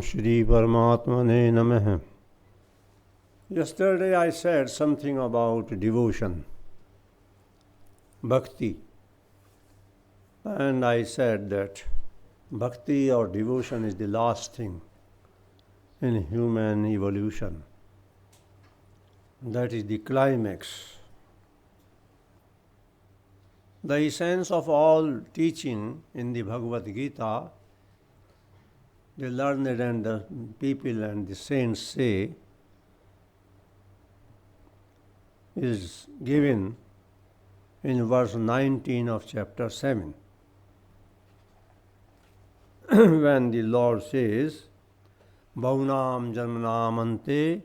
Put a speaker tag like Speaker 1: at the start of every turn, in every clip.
Speaker 1: Shri Paramatmane Namaha. Yesterday I said something about devotion, bhakti, and I said that bhakti or devotion is the last thing in human evolution. That is the climax. The essence of all teaching in the Bhagavad Gita, the learned and the people and the saints say, is given in verse 19 of chapter 7. When the Lord says, Bhaunam Janmanam Ante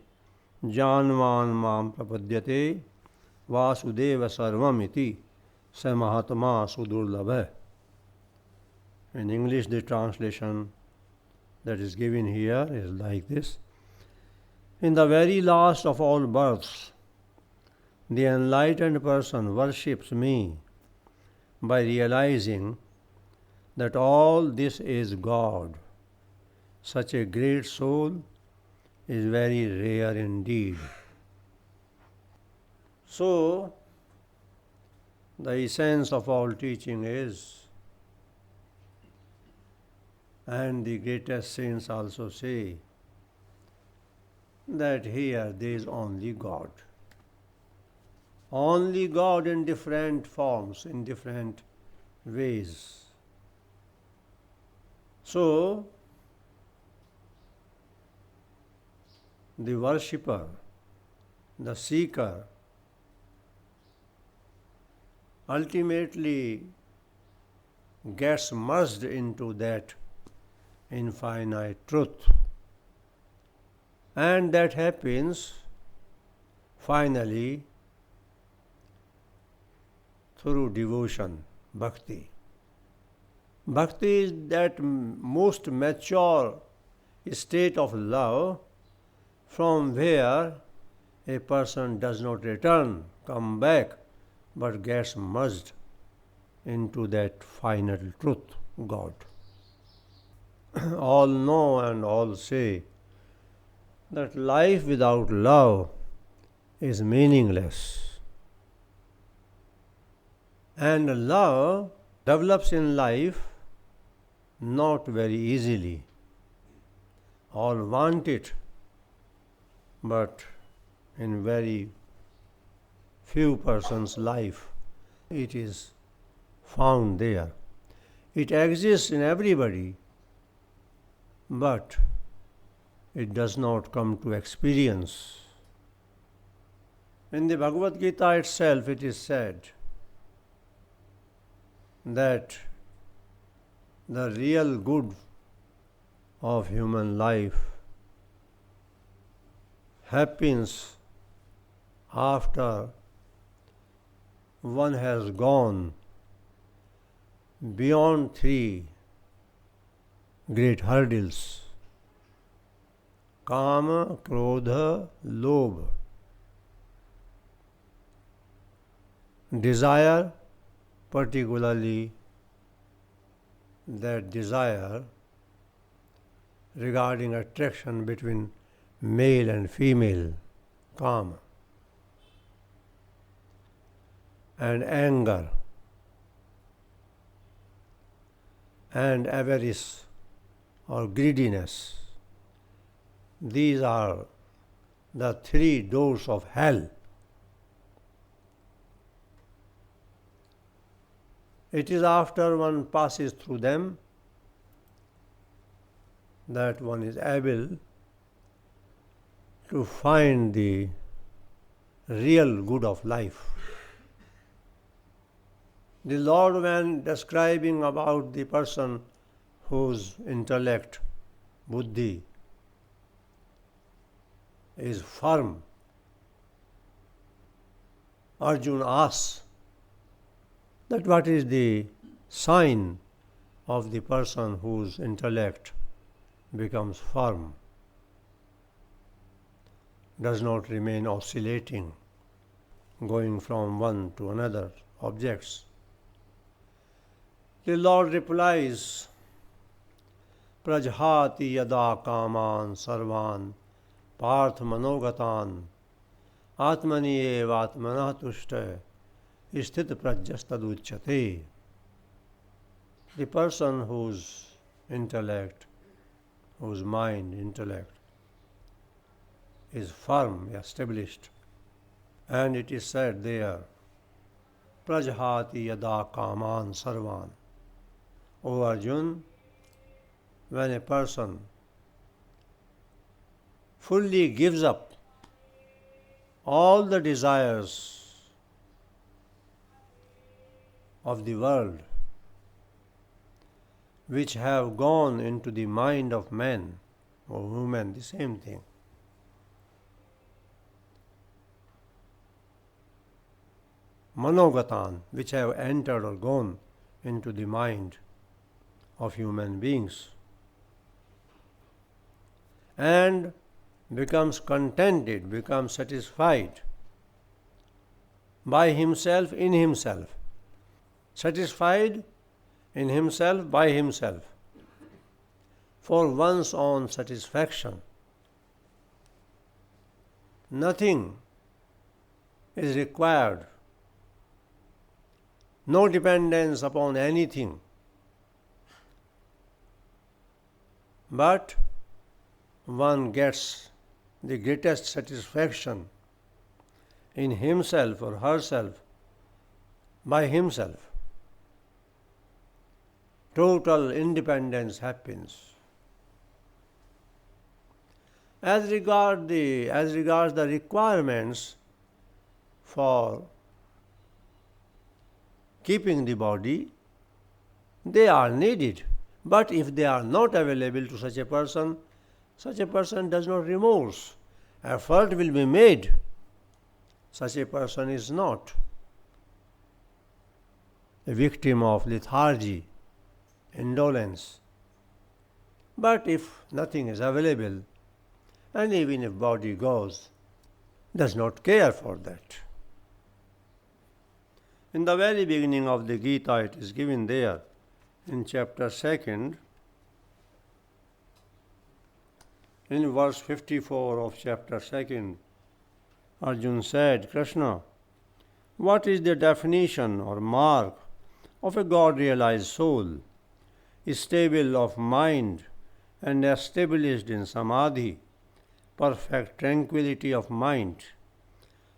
Speaker 1: Janvan Mam Prapadyate Vasudeva Sarvam Iti Samahatma Sudurlabha. In English, the translation that is given here is like this. In the very last of all births, the enlightened person worships me by realizing that all this is God. Such a great soul is very rare indeed. So, the essence of all teaching is, and the greatest saints also say, that here there is only God. Only God in different forms, in different ways. So, the worshipper, the seeker, ultimately gets merged into that infinite truth. And that happens finally through devotion, bhakti. Bhakti is that most mature state of love from where a person does not return, come back, but gets merged into that final truth, God. All know and all say that life without love is meaningless. And love develops in life not very easily. All want it, but in very few persons' life it is found there. It exists in everybody, but it does not come to experience. In the Bhagavad Gita itself it is said that the real good of human life happens after one has gone beyond three great hurdles: Kama, Krodha, Lobha. Desire, particularly that desire regarding attraction between male and female, Kama, and anger, and avarice or greediness. These are the three doors of hell. It is after one passes through them that one is able to find the real good of life. The Lord, when describing about the person whose intellect, buddhi, is firm, Arjuna asks that what is the sign of the person whose intellect becomes firm, does not remain oscillating, going from one to another objects. The Lord replies prajhati yada kaman sarvan parth manogatan atmani eva atmanah tushta sthit prajyastaduchyate. The person whose intellect, whose mind, intellect is firm, established, and it is said there, prajhati yada kaman sarvan. O Arjun, when a person fully gives up all the desires of the world which have gone into the mind of man or woman, the same thing, manogatan, which have entered or gone into the mind of human beings, and becomes contented, becomes satisfied by himself, in himself, satisfied in himself, by himself, for one's own satisfaction. Nothing is required, no dependence upon anything, but one gets the greatest satisfaction in himself or herself, by himself. Total independence happens. As regards the requirements for keeping the body, they are needed. But if they are not available to such a person does not remorse. Effort will be made. Such a person is not a victim of lethargy, indolence. But if nothing is available, and even if body goes, does not care for that. In the very beginning of the Gita, it is given there, in chapter 2, in verse 54 of chapter 2, Arjun said, Krishna, what is the definition or mark of a God-realized soul, stable of mind and established in samadhi, perfect tranquility of mind?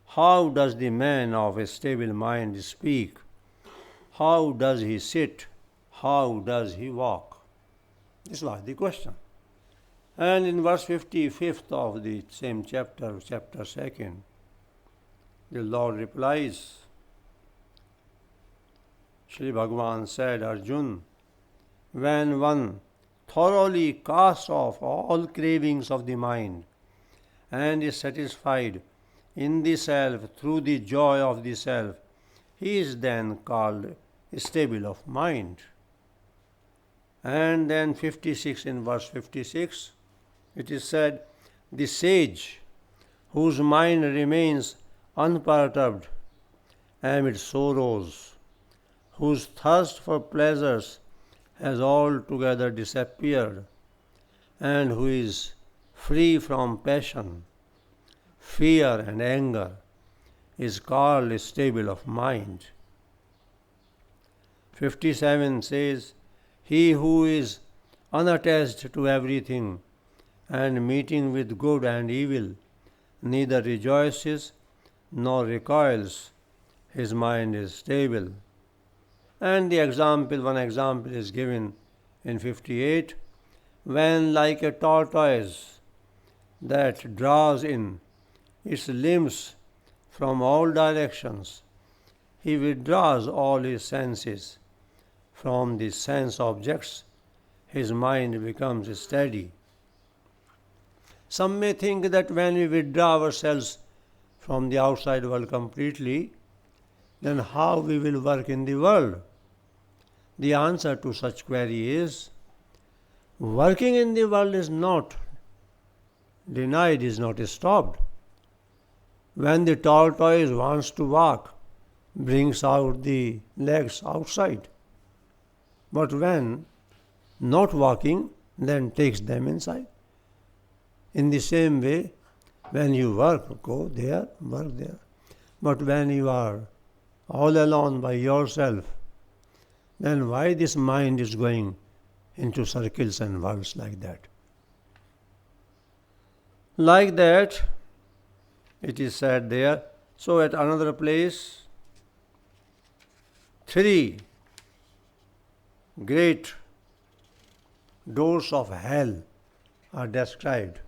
Speaker 1: How does the man of a stable mind speak? How does he sit? How does he walk? This was the question. And in verse 55th of the same chapter 2, the Lord replies, Shri Bhagavan said, Arjun, when one thoroughly casts off all cravings of the mind and is satisfied in the self through the joy of the self, he is then called stable of mind. And then 56, in verse 56, it is said, the sage whose mind remains unperturbed amid sorrows, whose thirst for pleasures has altogether disappeared, and who is free from passion, fear and anger, is called stable of mind. 57 says, he who is unattached to everything and meeting with good and evil neither rejoices nor recoils, his mind is stable. And one example is given in 58, when like a tortoise that draws in its limbs from all directions, he withdraws all his senses from the sense objects, his mind becomes steady. Some may think that when we withdraw ourselves from the outside world completely, then how we will work in the world? The answer to such query is, working in the world is not denied, is not stopped. When the tortoise wants to walk, brings out the legs outside. But when not walking, then takes them inside. In the same way, when you work, go there, work there. But when you are all alone by yourself, then why this mind is going into circles and worlds like that? Like that, it is said there. So at another place, 3 great doors of hell are described: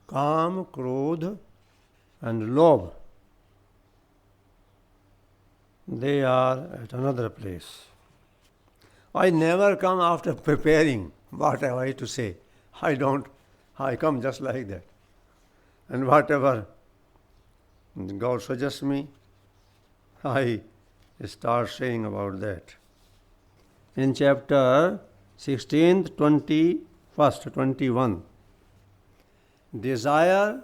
Speaker 1: Kam, Krodh and Lobh. They are at another place. I never come after preparing what have I to say. I come just like that. And whatever God suggests me, I start saying about that. In chapter 16, 21st, 21, desire,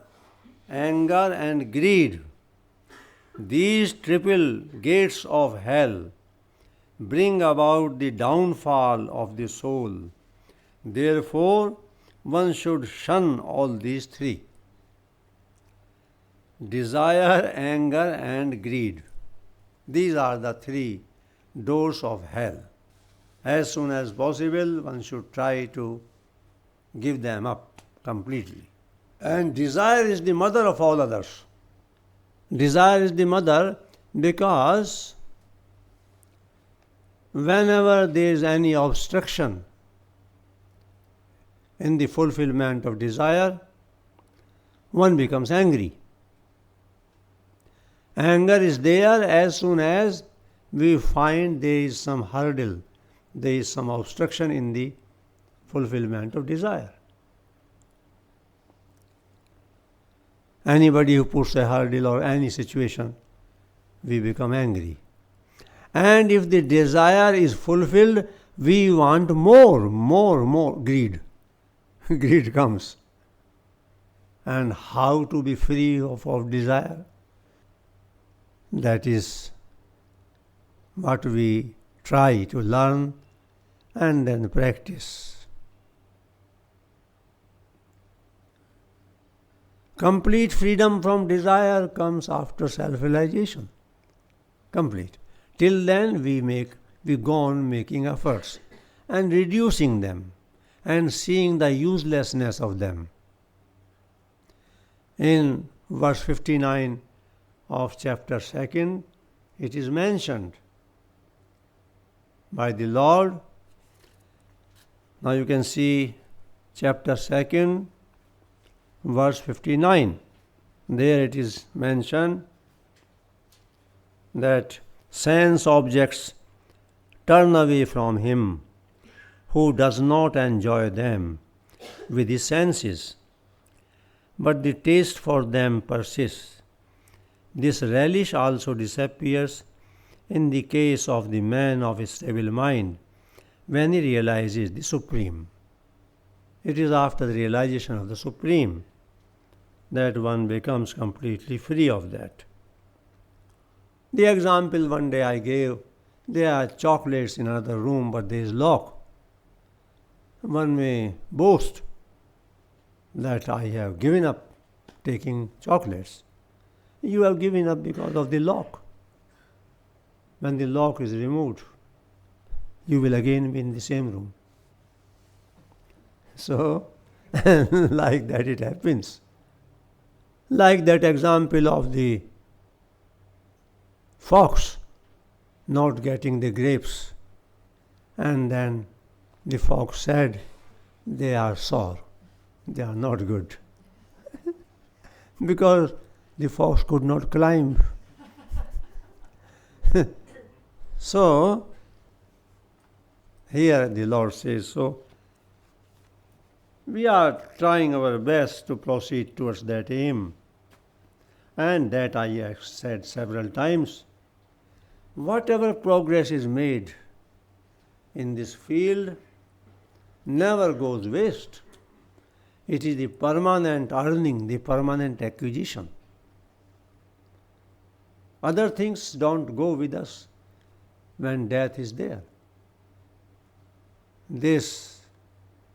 Speaker 1: anger and greed, these triple gates of hell, bring about the downfall of the soul. Therefore, one should shun all these 3. Desire, anger and greed. These are the 3 doors of hell. As soon as possible, one should try to give them up completely. And desire is the mother of all others. Desire is the mother because whenever there is any obstruction in the fulfillment of desire, one becomes angry. Anger is there as soon as we find there is some hurdle, there is some obstruction in the fulfillment of desire. Anybody who puts a hurdle or any situation, we become angry. And if the desire is fulfilled, we want more greed. Greed comes. And how to be free of desire? That is what we try to learn and then practice. Complete freedom from desire comes after self-realization. Complete. Till then we go on making efforts and reducing them and seeing the uselessness of them. In verse 59 of chapter 2, it is mentioned by the Lord. Now you can see chapter 2, verse 59. There it is mentioned that sense objects turn away from him who does not enjoy them with his senses, but the taste for them persists. This relish also disappears in the case of the man of a stable mind when he realizes the Supreme. It is after the realization of the Supreme that one becomes completely free of that. The example one day I gave, there are chocolates in another room, but there is lock. One may boast that I have given up taking chocolates. You have given up because of the lock. When the lock is removed, you will again be in the same room. So, like that it happens. Like that example of the fox not getting the grapes, and then the fox said, they are sour, they are not good. Because the fox could not climb. So, here the Lord says, so we are trying our best to proceed towards that aim. And that I have said several times, whatever progress is made in this field never goes waste. It is the permanent earning, the permanent acquisition. Other things don't go with us when death is there. This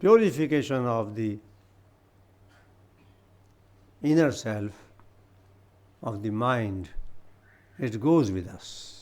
Speaker 1: purification of the inner self, of the mind, it goes with us.